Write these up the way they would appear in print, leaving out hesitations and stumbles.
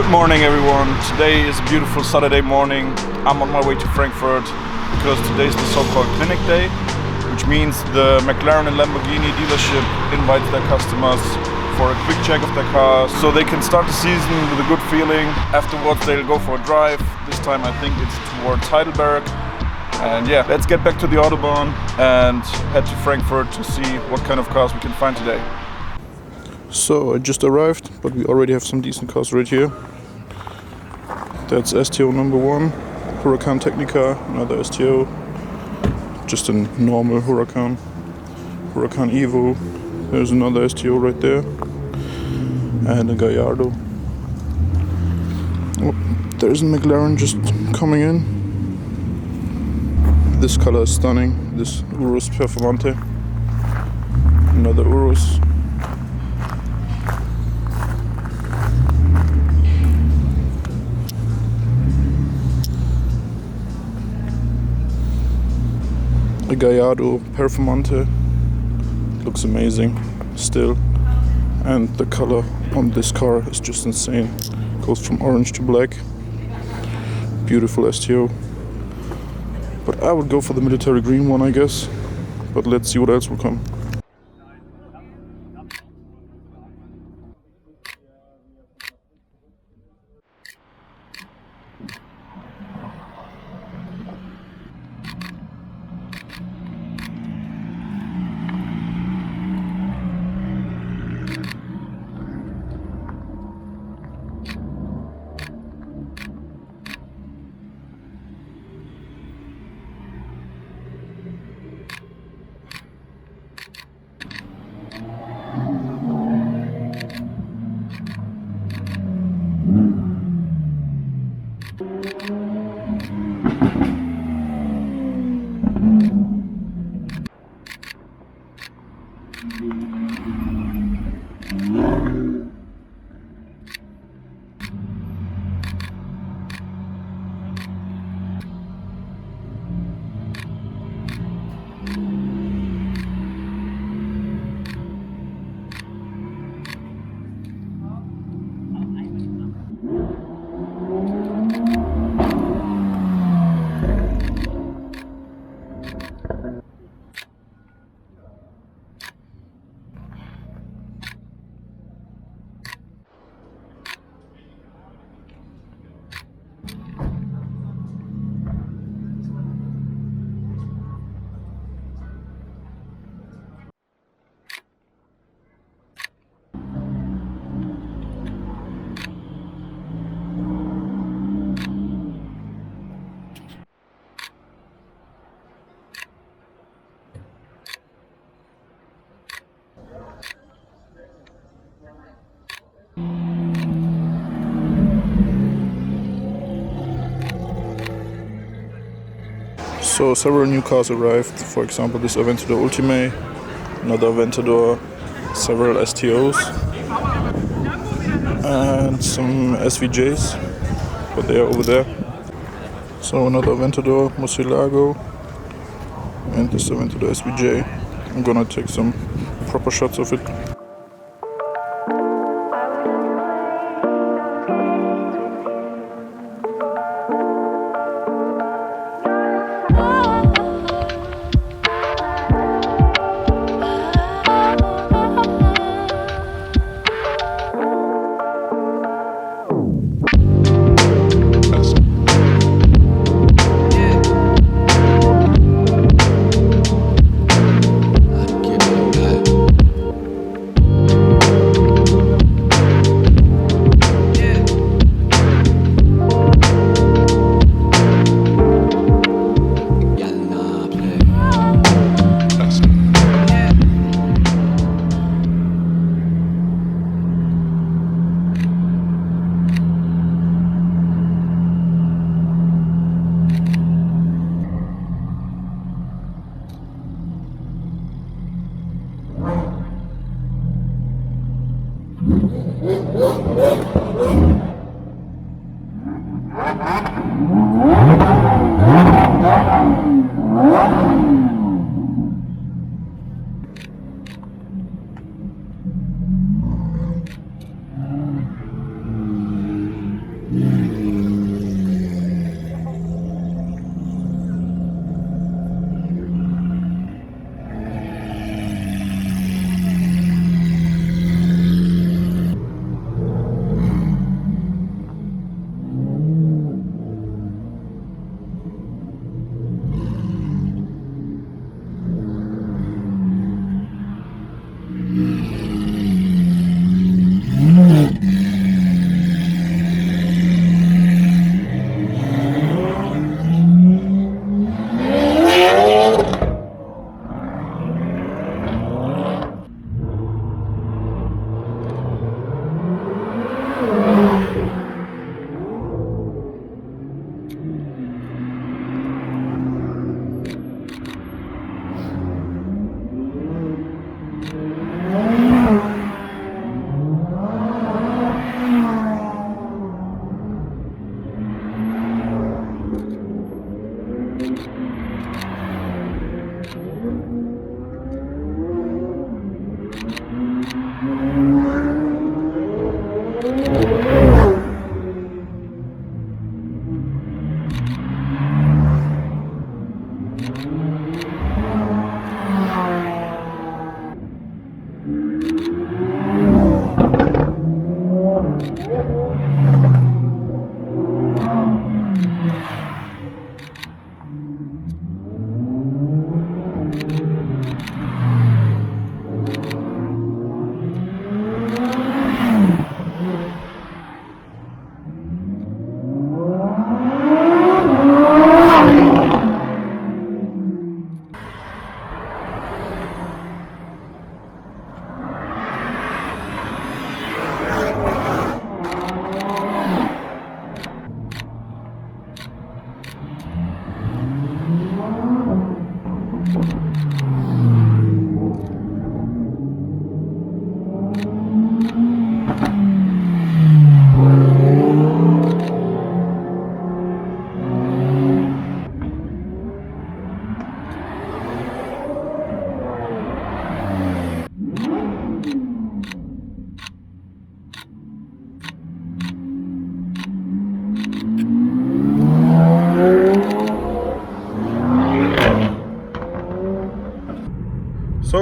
Good morning everyone. Today is a beautiful Saturday morning. I'm on my way to Frankfurt because today is the so-called clinic day, which means the McLaren and Lamborghini dealership invites their customers for a quick check of their cars so they can start the season with a good feeling. Afterwards they'll go for a drive. This time I think it's towards Heidelberg. And yeah, let's get back to the Autobahn and head to Frankfurt to see what kind of cars we can find today. So I just arrived, but we already have some decent cars right here. That's STO number 1, Huracan Technica, another STO, just a normal Huracan Evo. There's another STO right there, and a Gallardo. Oh, there's a McLaren just coming in. This color is stunning, this Urus Performante. Another Urus. A Gallardo Performante, looks amazing still, and the color on this car is just insane. Goes from orange to black. Beautiful STO. But I would go for the military green one, I guess. But let's see what else will come. So several new cars arrived, for example this Aventador Ultimate, another Aventador, several STOs, and some SVJs, but they are over there. So another Aventador Murcielago, and this Aventador SVJ. I'm gonna take some proper shots of it.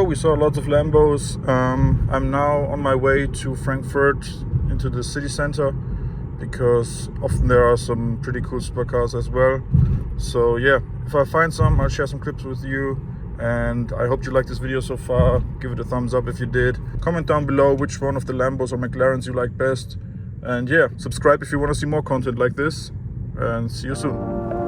we saw lots of Lambos. I'm now on my way to Frankfurt into the city center because often there are some pretty cool supercars as well. So yeah, if I find some, I'll share some clips with you. And I hope you liked this video so far. Give it a thumbs up if you did. Comment down below which one of the Lambos or McLarens you like best. And yeah, subscribe if you want to see more content like this. And see you soon.